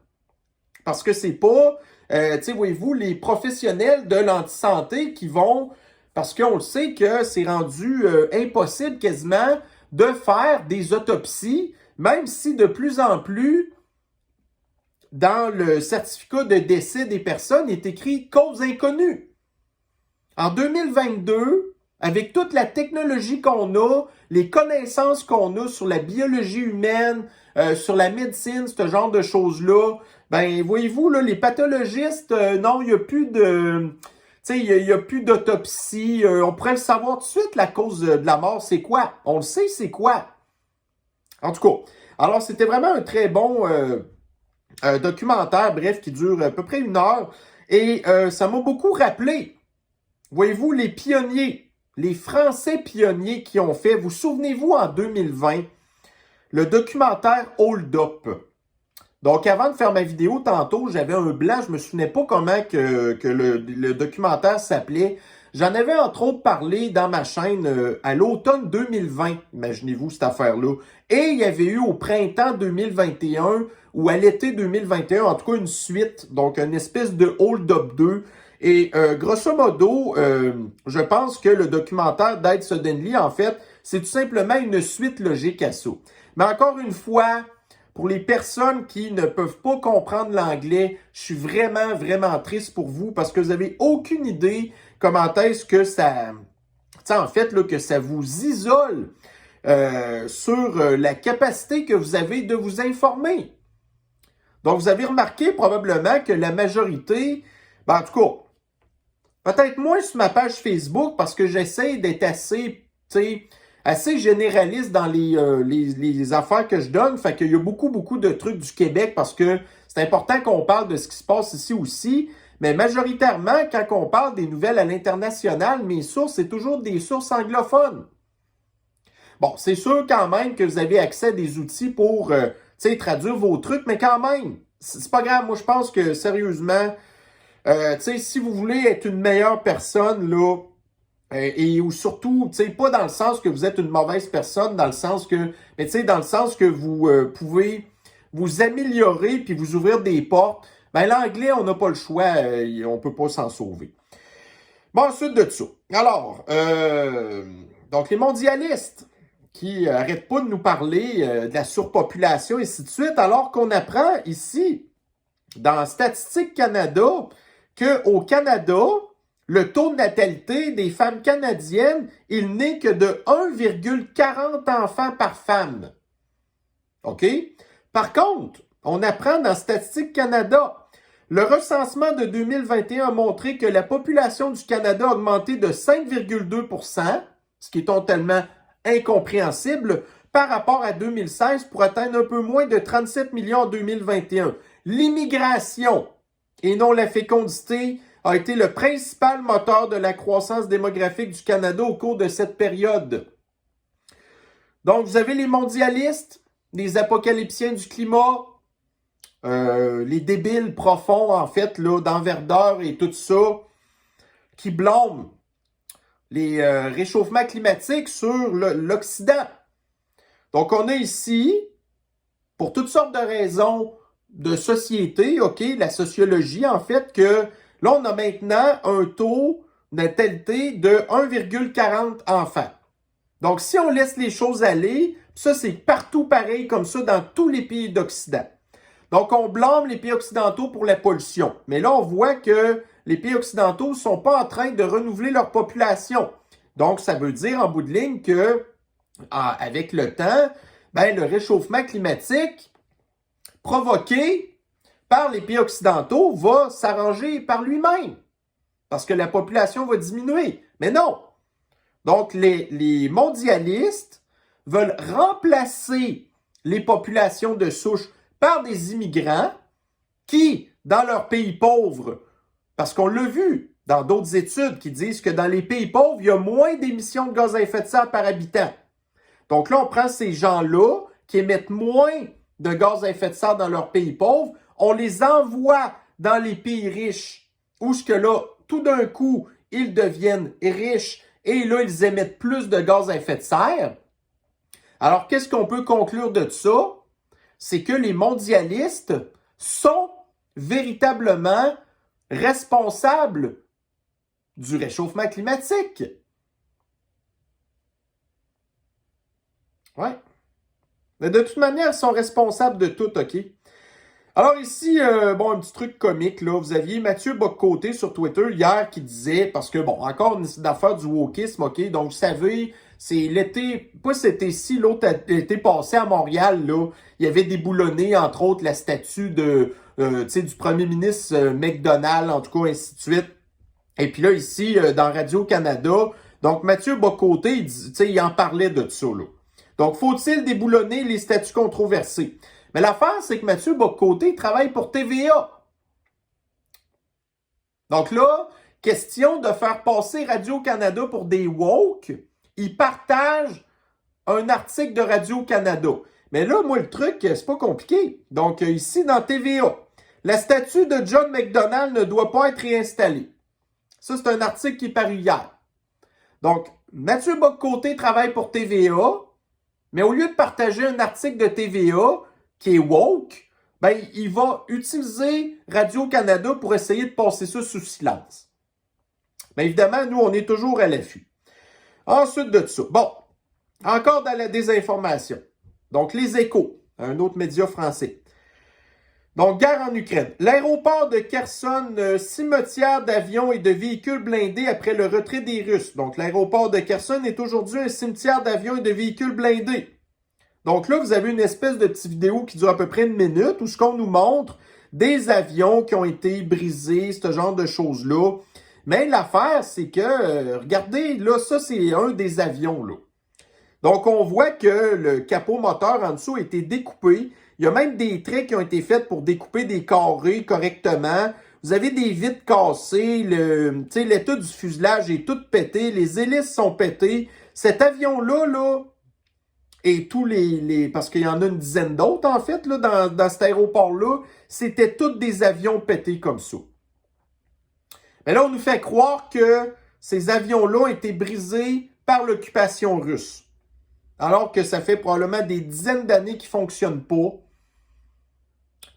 Parce que c'est pas, tu sais, voyez-vous, les professionnels de l'antisanté qui vont, parce qu'on le sait que c'est rendu impossible quasiment de faire des autopsies, même si de plus en plus, dans le certificat de décès des personnes, est écrit « cause inconnue ». En 2022, avec toute la technologie qu'on a, les connaissances qu'on a sur la biologie humaine, sur la médecine, ce genre de choses-là, ben voyez-vous, là, les pathologistes, non, il n'y a plus de... Tu sais, il n'y a plus d'autopsie. On pourrait le savoir tout de suite, la cause de la mort, c'est quoi? On le sait, c'est quoi? En tout cas, alors c'était vraiment un très bon documentaire, bref, qui dure à peu près 1 heure. Et ça m'a beaucoup rappelé, voyez-vous, les pionniers, les Français pionniers qui ont fait, vous souvenez-vous, en 2020, le documentaire Hold Up. Donc, avant de faire ma vidéo tantôt, j'avais un blanc, je me souvenais pas comment que le documentaire s'appelait. J'en avais entre autres parlé dans ma chaîne à l'automne 2020, imaginez-vous cette affaire-là. Et il y avait eu au printemps 2021 ou à l'été 2021, en tout cas une suite, donc une espèce de Hold Up 2. Et grosso modo, je pense que le documentaire Died Suddenly, en fait, c'est tout simplement une suite logique à ça. Mais encore une fois, pour les personnes qui ne peuvent pas comprendre l'anglais, je suis vraiment, vraiment triste pour vous parce que vous n'avez aucune idée comment est-ce que ça... Tu sais, en fait, là, que ça vous isole sur la capacité que vous avez de vous informer. Donc, vous avez remarqué probablement que la majorité... Ben, en tout cas, peut-être moins sur ma page Facebook parce que j'essaie d'être assez, tu sais, assez généraliste dans les affaires que je donne. Fait qu'il y a beaucoup de trucs du Québec parce que c'est important qu'on parle de ce qui se passe ici aussi. Mais majoritairement, quand on parle des nouvelles à l'international, mes sources, c'est toujours des sources anglophones. Bon, c'est sûr quand même que vous avez accès à des outils pour traduire vos trucs, mais quand même, c'est pas grave. Moi, je pense que sérieusement, si vous voulez être une meilleure personne, là, ou surtout, pas dans le sens que vous êtes une mauvaise personne, dans le sens que, mais dans le sens que vous pouvez vous améliorer puis vous ouvrir des portes, ben l'anglais, on n'a pas le choix, on peut pas s'en sauver. Bon, ensuite de ça. Alors, donc les mondialistes qui arrêtent pas de nous parler de la surpopulation et ainsi de suite, alors qu'on apprend ici, dans Statistique Canada, qu'au Canada, le taux de natalité des femmes canadiennes, il n'est que de 1,40 enfants par femme. OK? Par contre, on apprend dans Statistique Canada, le recensement de 2021 a montré que la population du Canada a augmenté de 5,2%, ce qui est totalement incompréhensible, par rapport à 2016 pour atteindre un peu moins de 37 millions en 2021. L'immigration, et non la fécondité, a été le principal moteur de la croissance démographique du Canada au cours de cette période. Donc, vous avez les mondialistes, les apocalyptiens du climat, les débiles profonds, en fait, là, d'envergure et tout ça, qui blâment les réchauffements climatiques sur l'Occident. Donc, on a ici, pour toutes sortes de raisons de société, OK, la sociologie, en fait, que là, on a maintenant un taux de natalité de 1,40 enfants. Donc, si on laisse les choses aller, ça, c'est partout pareil comme ça dans tous les pays d'Occident. Donc, on blâme les pays occidentaux pour la pollution. Mais là, on voit que les pays occidentaux ne sont pas en train de renouveler leur population. Donc, ça veut dire en bout de ligne que, avec le temps, ben, le réchauffement climatique provoqué par les pays occidentaux va s'arranger par lui-même. Parce que la population va diminuer. Mais non! Donc, les mondialistes veulent remplacer les populations de souche par des immigrants qui, dans leurs pays pauvres, parce qu'on l'a vu dans d'autres études qui disent que dans les pays pauvres, il y a moins d'émissions de gaz à effet de serre par habitant. Donc là, on prend ces gens-là qui émettent moins de gaz à effet de serre dans leurs pays pauvres, on les envoie dans les pays riches, où ce que là, tout d'un coup, ils deviennent riches et là, ils émettent plus de gaz à effet de serre. Alors, qu'est-ce qu'on peut conclure de ça? C'est que les mondialistes sont véritablement responsables du réchauffement climatique. Ouais. Mais de toute manière, ils sont responsables de tout, OK? Alors ici, un petit truc comique, là. Vous aviez Mathieu Bock-Côté sur Twitter hier qui disait, parce que, encore une affaire du wokisme, OK? Donc, vous savez, c'est l'été, pas cet été-ci, l'autre été passé à Montréal, là, il y avait déboulonné, entre autres, la statue de, du premier ministre McDonald, en tout cas, ainsi de suite. Et puis là, ici, dans Radio-Canada, donc Mathieu Bock-Côté, il en parlait de ça, là. Donc, faut-il déboulonner les statuts controversés? Mais l'affaire, c'est que Mathieu Bock-Côté travaille pour TVA. Donc là, question de faire passer Radio-Canada pour des woke, il partage un article de Radio-Canada. Mais là, moi, le truc, c'est pas compliqué. Donc, ici, dans TVA, la statue de John McDonald ne doit pas être réinstallée. Ça, c'est un article qui est paru hier. Donc, Mathieu Bock-Côté travaille pour TVA, mais au lieu de partager un article de TVA qui est woke, ben, il va utiliser Radio-Canada pour essayer de passer ça sous silence. Mais évidemment, nous, on est toujours à l'affût. Ensuite de ça, encore dans la désinformation. Donc, les Échos, un autre média français. Donc, guerre en Ukraine. L'aéroport de Kherson, cimetière d'avions et de véhicules blindés après le retrait des Russes. Donc, l'aéroport de Kherson est aujourd'hui un cimetière d'avions et de véhicules blindés. Donc là, vous avez une espèce de petite vidéo qui dure à peu près 1 minute où ce qu'on nous montre des avions qui ont été brisés, ce genre de choses-là. Mais l'affaire, c'est que, regardez, là, ça, c'est un des avions, là. Donc, on voit que le capot moteur en dessous a été découpé. Il y a même des traits qui ont été faits pour découper des carrés correctement. Vous avez des vitres cassées, l'état du fuselage est tout pété, les hélices sont pétées. Cet avion-là, là, et tous parce qu'il y en a une dizaine d'autres, en fait, là, dans cet aéroport-là, c'était tous des avions pétés comme ça. Mais là, on nous fait croire que ces avions-là ont été brisés par l'occupation russe. Alors que ça fait probablement des dizaines d'années qu'ils ne fonctionnent pas.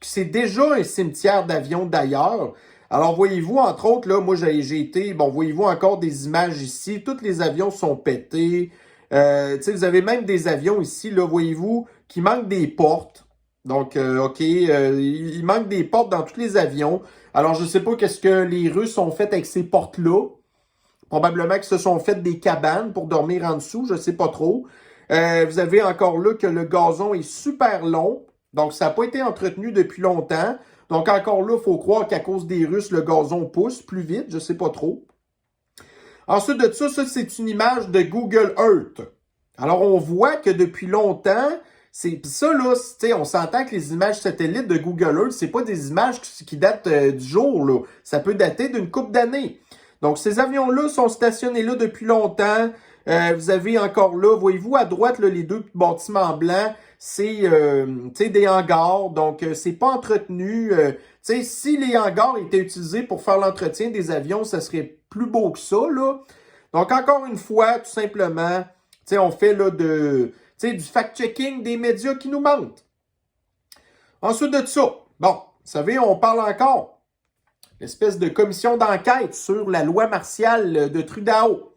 C'est déjà un cimetière d'avions d'ailleurs. Alors, voyez-vous, entre autres, là, moi, j'ai été... Bon, voyez-vous encore des images ici. Tous les avions sont pétés. Vous avez même des avions ici, là, voyez-vous, qui manquent des portes. Donc, il manque des portes dans tous les avions. Alors, je ne sais pas qu'est-ce que les Russes ont fait avec ces portes-là. Probablement qu'ils se sont fait des cabanes pour dormir en dessous, je ne sais pas trop. Vous avez encore là que le gazon est super long. Donc, ça n'a pas été entretenu depuis longtemps. Donc, encore là, il faut croire qu'à cause des Russes, le gazon pousse plus vite. Je ne sais pas trop. Ensuite de ça, c'est une image de Google Earth. Alors, on voit que depuis longtemps, ça, là, on s'entend que les images satellites de Google Earth, c'est pas des images qui datent du jour, là. Ça peut dater d'une couple d'années. Donc, ces avions-là sont stationnés là depuis longtemps. Vous avez encore là, voyez-vous, à droite, là, les deux bâtiments blancs, c'est des hangars, donc c'est pas entretenu. Si les hangars étaient utilisés pour faire l'entretien des avions, ça serait plus beau que ça, là. Donc, encore une fois, tout simplement, on fait là du fact-checking des médias qui nous mentent. Ensuite de ça, bon, vous savez, on parle encore l'espèce de commission d'enquête sur la loi martiale de Trudeau.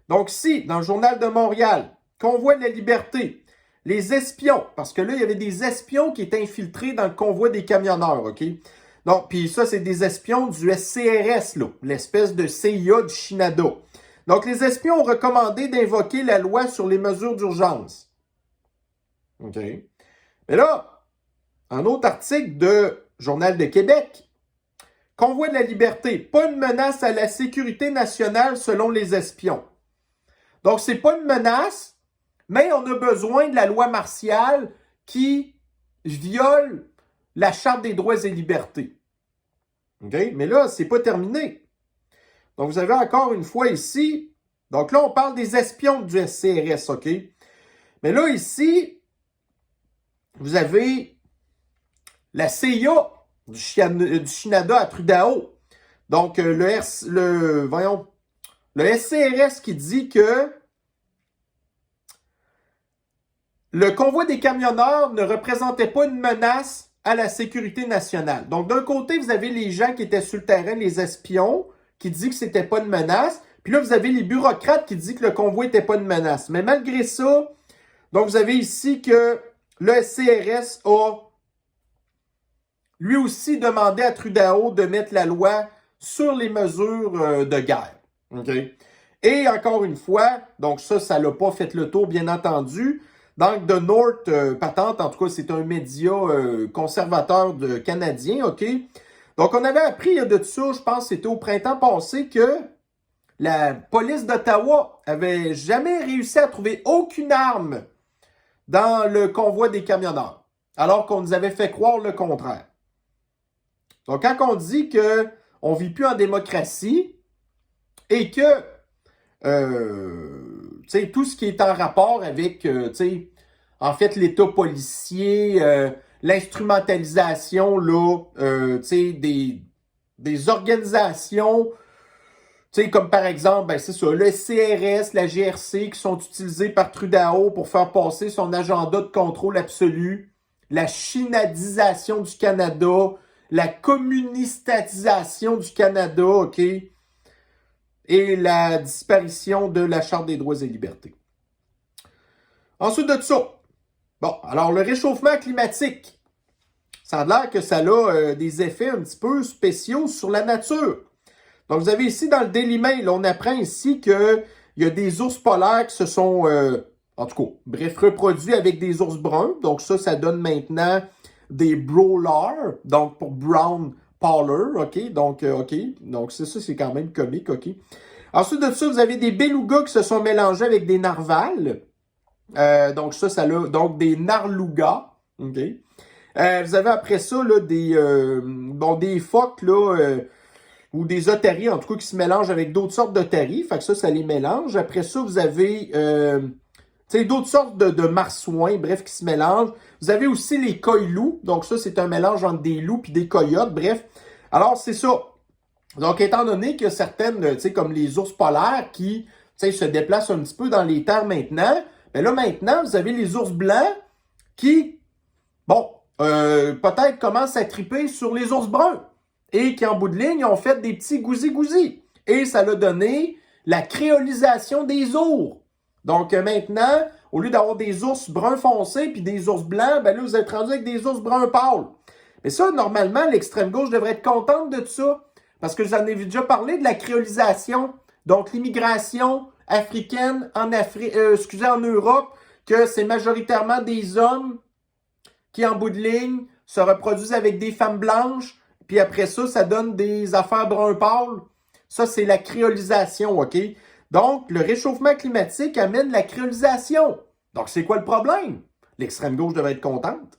Donc, si, dans le Journal de Montréal, Convoi de la liberté, les espions, parce que là, il y avait des espions qui étaient infiltrés dans le convoi des camionneurs, OK? Donc, puis ça, c'est des espions du SCRS, là, l'espèce de CIA du Canada. Donc, les espions ont recommandé d'invoquer la loi sur les mesures d'urgence. OK? Mais là, un autre article de Journal de Québec, Convoi de la liberté, pas une menace à la sécurité nationale selon les espions. Donc, c'est pas une menace, mais on a besoin de la loi martiale qui viole la Charte des droits et libertés. OK? Mais là, c'est pas terminé. Donc, vous avez encore une fois ici, donc là, on parle des espions du SCRS, OK? Mais là, ici, vous avez la CIA du Canada à Trudeau. Donc, le SCRS qui dit que le convoi des camionneurs ne représentait pas une menace à la sécurité nationale. Donc, d'un côté, vous avez les gens qui étaient sur le terrain, les espions, qui disent que c'était pas une menace. Puis là, vous avez les bureaucrates qui disent que le convoi n'était pas une menace. Mais malgré ça, donc vous avez ici que le SCRS a lui aussi demandé à Trudeau de mettre la loi sur les mesures de guerre. OK? Et encore une fois, donc ça l'a pas fait le tour, bien entendu. Donc, The North Patente, en tout cas, c'est un média conservateur canadien, OK? Donc, on avait appris il y a de ça, je pense que c'était au printemps passé, que la police d'Ottawa avait jamais réussi à trouver aucune arme dans le convoi des camionneurs, alors qu'on nous avait fait croire le contraire. Donc, quand on dit qu'on ne vit plus en démocratie et que tout ce qui est en rapport avec en fait, l'État policier, l'instrumentalisation là, des organisations, comme par exemple, ben, c'est ça, le CRS, la GRC, qui sont utilisés par Trudeau pour faire passer son agenda de contrôle absolu, la chinadisation du Canada, la communistatisation du Canada, OK? Et la disparition de la Charte des droits et libertés. Ensuite de ça, bon, alors le réchauffement climatique, ça a l'air que ça a des effets un petit peu spéciaux sur la nature. Donc, vous avez ici dans le Daily Mail, on apprend ici qu'il y a des ours polaires qui se sont, en tout cas, bref, reproduits avec des ours bruns. Donc, ça donne maintenant des brawlers, donc pour brown Polar, OK? Donc, ça, c'est quand même comique, OK? Ensuite de ça, vous avez des belugas qui se sont mélangés avec des narvals. Donc, ça a donc des narlugas, OK? Vous avez après ça, là, des phoques, là, ou des otaries, en tout cas, qui se mélangent avec d'autres sortes d'otaries. Fait que ça les mélange. Après ça, vous avez d'autres sortes de marsouins, bref, qui se mélangent. Vous avez aussi les coï-loups. Donc ça, c'est un mélange entre des loups et des coyotes, bref. Alors, c'est ça. Donc, étant donné que certaines, comme les ours polaires qui se déplacent un petit peu dans les terres maintenant, bien là, maintenant, vous avez les ours blancs qui, peut-être commencent à triper sur les ours bruns et qui, en bout de ligne, ont fait des petits gousi-gousi. Et ça a donné la créolisation des ours. Donc, maintenant, au lieu d'avoir des ours bruns foncés puis des ours blancs, ben là, vous êtes rendu avec des ours bruns pâles. Mais ça, normalement, l'extrême gauche devrait être contente de ça. Parce que j'en ai déjà parlé de la créolisation. Donc, l'immigration africaine en Europe, que c'est majoritairement des hommes qui, en bout de ligne, se reproduisent avec des femmes blanches. Puis après ça, ça donne des affaires brun pâle. Ça, c'est la créolisation, OK? Donc, le réchauffement climatique amène la créolisation. Donc, c'est quoi le problème? L'extrême gauche devrait être contente.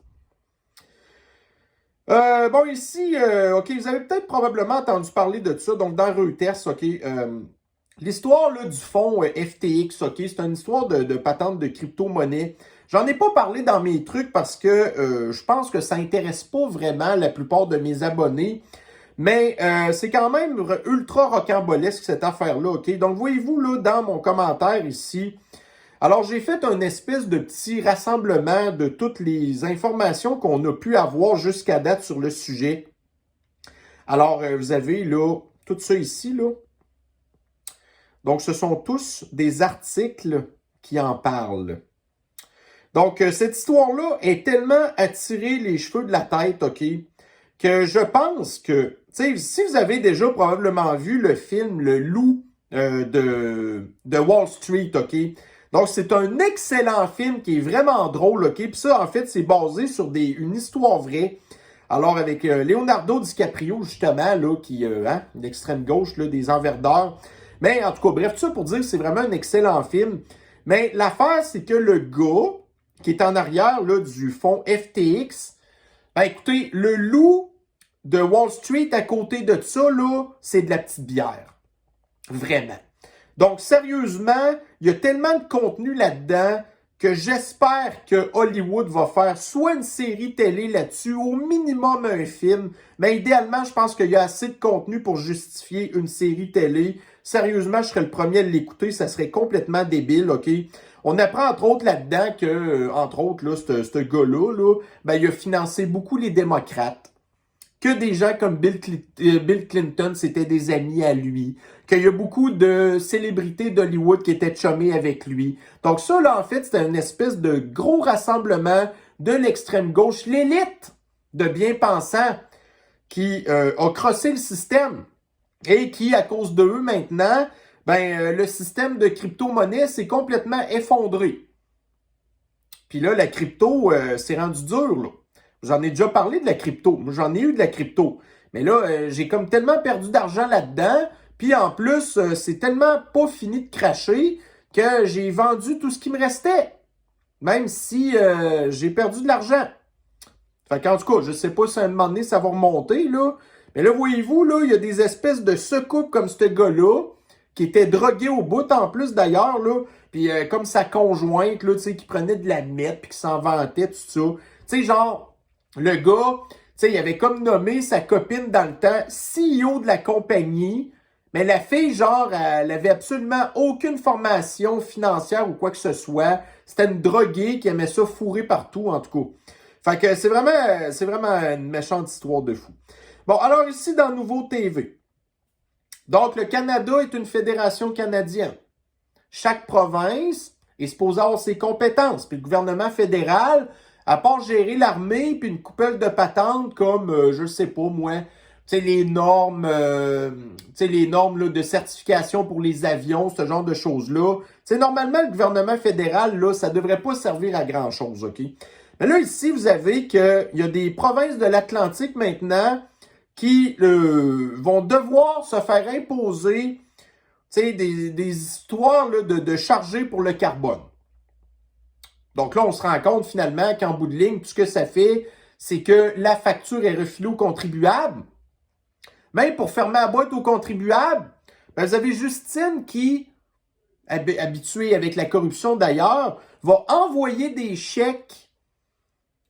Ici, OK, vous avez peut-être probablement entendu parler de ça. Donc, dans Reuters, OK, l'histoire là, du fonds FTX, OK, c'est une histoire de patente de crypto-monnaie. J'en ai pas parlé dans mes trucs parce que je pense que ça intéresse pas vraiment la plupart de mes abonnés. Mais c'est quand même ultra rocambolesque cette affaire-là, OK? Donc, voyez-vous, là, dans mon commentaire ici, alors j'ai fait un espèce de petit rassemblement de toutes les informations qu'on a pu avoir jusqu'à date sur le sujet. Alors, vous avez, là, tout ça ici, là. Donc, ce sont tous des articles qui en parlent. Donc, cette histoire-là est tellement attirée les cheveux de la tête, OK, que je pense que, si vous avez déjà probablement vu le film Le Loup de Wall Street, OK, donc c'est un excellent film qui est vraiment drôle, OK, puis ça, en fait, c'est basé sur une histoire vraie. Alors, avec Leonardo DiCaprio, justement, là, qui, l'extrême gauche, là, des enverdeurs. Mais, en tout cas, bref, tout ça pour dire que c'est vraiment un excellent film. Mais l'affaire, c'est que le gars qui est en arrière, là, du fonds FTX, ben, écoutez, le loup de Wall Street à côté de ça, là, c'est de la petite bière. Vraiment. Donc, sérieusement, il y a tellement de contenu là-dedans que j'espère que Hollywood va faire soit une série télé là-dessus, au minimum un film, mais idéalement, je pense qu'il y a assez de contenu pour justifier une série télé. Sérieusement, je serais le premier à l'écouter, ça serait complètement débile, OK? On apprend entre autres là-dedans que, entre autres, là, ce gars-là, là, ben, il a financé beaucoup les démocrates. Que des gens comme Bill Clinton, c'était des amis à lui. Qu'il y a beaucoup de célébrités d'Hollywood qui étaient chummées avec lui. Donc ça, là, en fait, c'était une espèce de gros rassemblement de l'extrême gauche, l'élite de bien-pensants qui a crossé le système et qui, à cause de eux maintenant, le système de crypto-monnaie s'est complètement effondré. Puis là, la crypto, c'est rendu dur, là. J'en ai déjà parlé de la crypto. Moi, j'en ai eu de la crypto. Mais là, j'ai comme tellement perdu d'argent là-dedans. Puis en plus, c'est tellement pas fini de cracher que j'ai vendu tout ce qui me restait. Même si j'ai perdu de l'argent. Fait qu'en tout cas, je sais pas si à un moment donné, ça va remonter, là. Mais là, voyez-vous, là, il y a des espèces de secoupes comme ce gars-là, qui était drogué au bout en plus d'ailleurs, là. Puis comme sa conjointe, là, tu sais, qui prenait de la meth, puis qui s'en vantait, tout ça. Tu sais, genre... Le gars, tu sais, il avait comme nommé sa copine dans le temps CEO de la compagnie, mais la fille, genre, elle avait absolument aucune formation financière ou quoi que ce soit. C'était une droguée qui aimait ça fourrer partout, en tout cas. Fait que c'est vraiment une méchante histoire de fou. Bon, alors ici, dans Nouveau TV. Donc, le Canada est une fédération canadienne. Chaque province est supposée avoir ses compétences. Puis le gouvernement fédéral... À part gérer l'armée puis une coupelle de patentes comme, je sais pas moi, tu sais, les normes là, de certification pour les avions, ce genre de choses-là. Tu sais, normalement, le gouvernement fédéral, là, ça devrait pas servir à grand-chose, OK? Mais là, ici, vous avez qu'il y a des provinces de l'Atlantique maintenant qui vont devoir se faire imposer, tu sais, des histoires là, de charger pour le carbone. Donc là, on se rend compte finalement qu'en bout de ligne, tout ce que ça fait, c'est que la facture est refilée aux contribuables. Même pour fermer la boîte aux contribuables, vous avez Justine qui, habituée avec la corruption d'ailleurs, va envoyer des chèques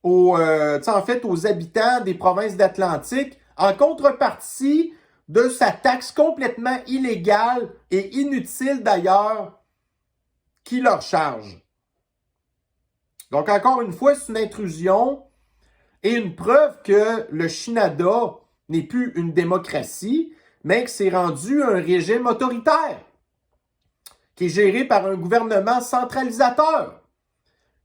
aux habitants des provinces d'Atlantique en contrepartie de sa taxe complètement illégale et inutile d'ailleurs qui leur charge. Donc, encore une fois, c'est une intrusion et une preuve que le Canada n'est plus une démocratie, mais que c'est rendu un régime autoritaire, qui est géré par un gouvernement centralisateur,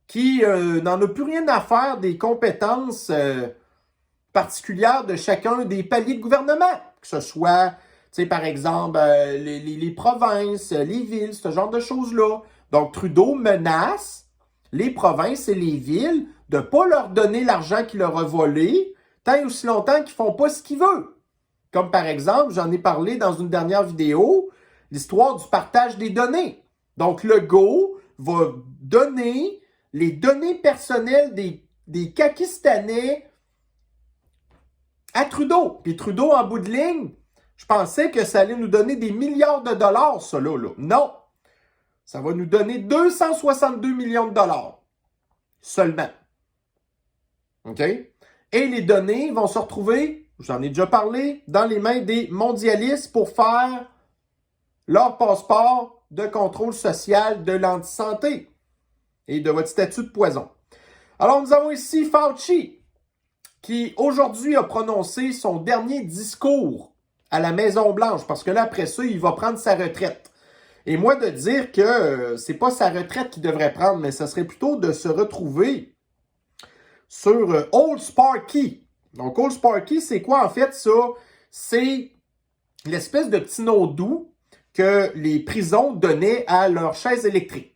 qui n'en a plus rien à faire des compétences particulières de chacun des paliers de gouvernement, que ce soit, par exemple, les provinces, les villes, ce genre de choses-là. Donc, Trudeau menace les provinces et les villes de ne pas leur donner l'argent qu'il leur a volé tant et aussi longtemps qu'ils ne font pas ce qu'ils veulent. Comme par exemple, j'en ai parlé dans une dernière vidéo, l'histoire du partage des données. Donc, Legault va donner les données personnelles des Pakistanais à Trudeau. Puis Trudeau, en bout de ligne, je pensais que ça allait nous donner des milliards de dollars, ça là. Non! Ça va nous donner 262 millions de dollars. Seulement. OK? Et les données vont se retrouver, j'en ai déjà parlé, dans les mains des mondialistes pour faire leur passeport de contrôle social de l'antisanté et de votre statut de poison. Alors, nous avons ici Fauci, qui aujourd'hui a prononcé son dernier discours à la Maison-Blanche, parce que là, après ça, il va prendre sa retraite. Et moi, de dire que c'est pas sa retraite qu'il devrait prendre, mais ça serait plutôt de se retrouver sur Old Sparky. Donc, Old Sparky, c'est quoi en fait ça? C'est l'espèce de petit nom doux que les prisons donnaient à leurs chaises électriques.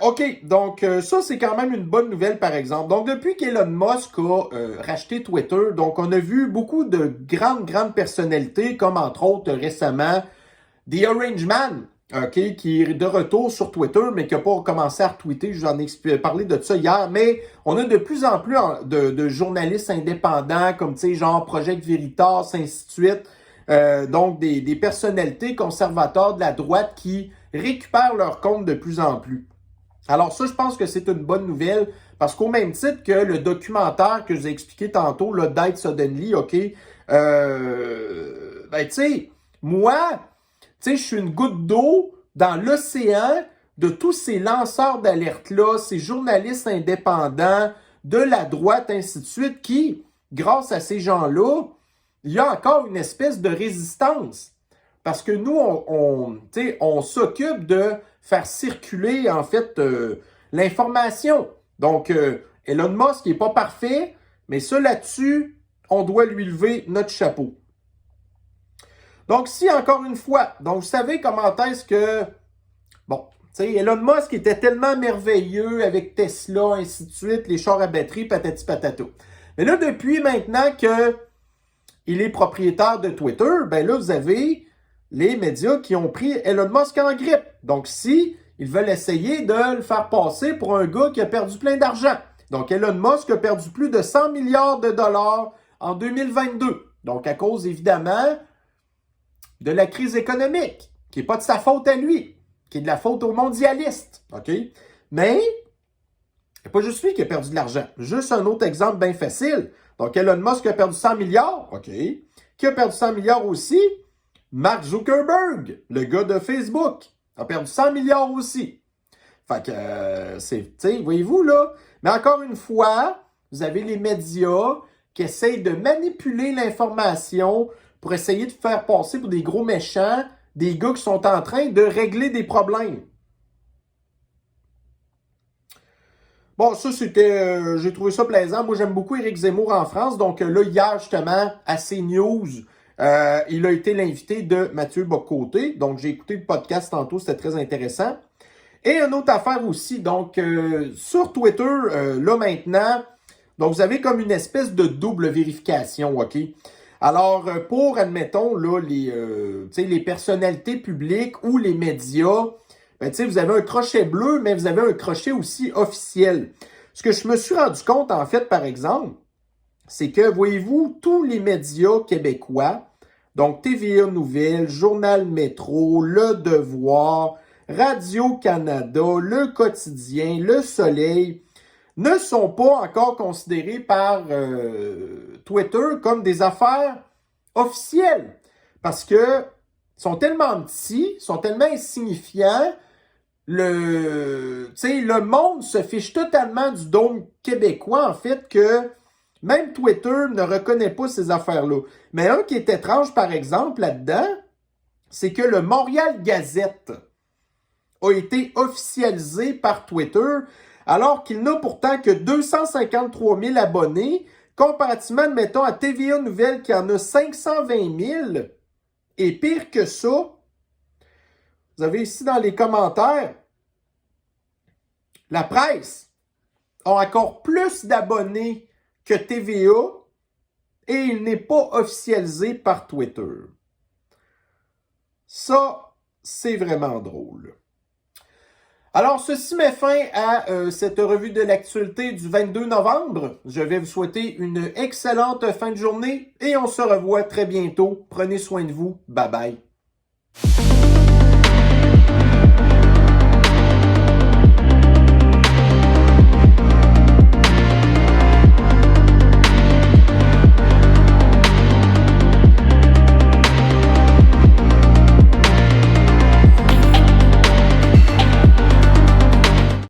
OK, donc ça, c'est quand même une bonne nouvelle, par exemple. Donc, depuis qu'Elon Musk a racheté Twitter, donc on a vu beaucoup de grandes personnalités, comme entre autres récemment The Orange Man, OK, qui est de retour sur Twitter, mais qui n'a pas commencé à retweeter. J'en ai parlé de ça hier, mais on a de plus en plus de journalistes indépendants, comme, tu sais, genre Project Veritas, ainsi de suite. Donc, des personnalités conservateurs de la droite qui récupèrent leur compte de plus en plus. Alors ça, je pense que c'est une bonne nouvelle, parce qu'au même titre que le documentaire que je vous ai expliqué tantôt, le Died Suddenly, OK, tu sais, moi, tu sais, je suis une goutte d'eau dans l'océan de tous ces lanceurs d'alerte-là, ces journalistes indépendants de la droite, ainsi de suite, qui, grâce à ces gens-là, il y a encore une espèce de résistance. Parce que nous, on s'occupe de faire circuler, en fait, l'information. Donc, Elon Musk n'est pas parfait, mais ça, là-dessus, on doit lui lever notre chapeau. Donc, si, encore une fois, donc vous savez comment est-ce que, bon, tu sais, Elon Musk était tellement merveilleux avec Tesla, ainsi de suite, les chars à batterie, patati patata. Mais là, depuis maintenant qu'il est propriétaire de Twitter, ben là, vous avez les médias qui ont pris Elon Musk en grippe. Donc, si ils veulent essayer de le faire passer pour un gars qui a perdu plein d'argent. Donc, Elon Musk a perdu plus de 100 milliards de dollars en 2022. Donc, à cause, évidemment, de la crise économique, qui n'est pas de sa faute à lui, qui est de la faute aux mondialistes. OK? Mais, c'est pas juste lui qui a perdu de l'argent. Juste un autre exemple bien facile. Donc, Elon Musk a perdu 100 milliards. OK. Qui a perdu 100 milliards aussi? Mark Zuckerberg, le gars de Facebook, a perdu 100 milliards aussi. Fait que, tu sais, voyez-vous, là. Mais encore une fois, vous avez les médias qui essayent de manipuler l'information pour essayer de faire passer pour des gros méchants, des gars qui sont en train de régler des problèmes. Bon, ça, c'était... j'ai trouvé ça plaisant. Moi, j'aime beaucoup Éric Zemmour en France. Donc là, hier, justement, à CNews, il a été l'invité de Mathieu Bock-Côté. Donc, j'ai écouté le podcast tantôt, c'était très intéressant. Et une autre affaire aussi, donc, sur Twitter, là maintenant, donc vous avez comme une espèce de double vérification, OK? Alors, pour, admettons, là, les personnalités publiques ou les médias, ben, vous avez un crochet bleu, mais vous avez un crochet aussi officiel. Ce que je me suis rendu compte, en fait, par exemple, c'est que, voyez-vous, tous les médias québécois, Donc, TVA Nouvelles, Journal Métro, Le Devoir, Radio-Canada, Le Quotidien, Le Soleil ne sont pas encore considérés par Twitter comme des affaires officielles. Parce que sont tellement petits, sont tellement insignifiants, le monde se fiche totalement du dôme québécois, en fait, que même Twitter ne reconnaît pas ces affaires-là. Mais un qui est étrange, par exemple, là-dedans, c'est que le Montréal Gazette a été officialisé par Twitter, alors qu'il n'a pourtant que 253 000 abonnés, comparativement, admettons, à TVA Nouvelles qui en a 520 000. Et pire que ça, vous avez ici dans les commentaires, la presse a encore plus d'abonnés que TVA et il n'est pas officialisé par Twitter. Ça, c'est vraiment drôle. Alors, ceci met fin à cette revue de l'actualité du 22 novembre. Je vais vous souhaiter une excellente fin de journée et on se revoit très bientôt. Prenez soin de vous. Bye bye.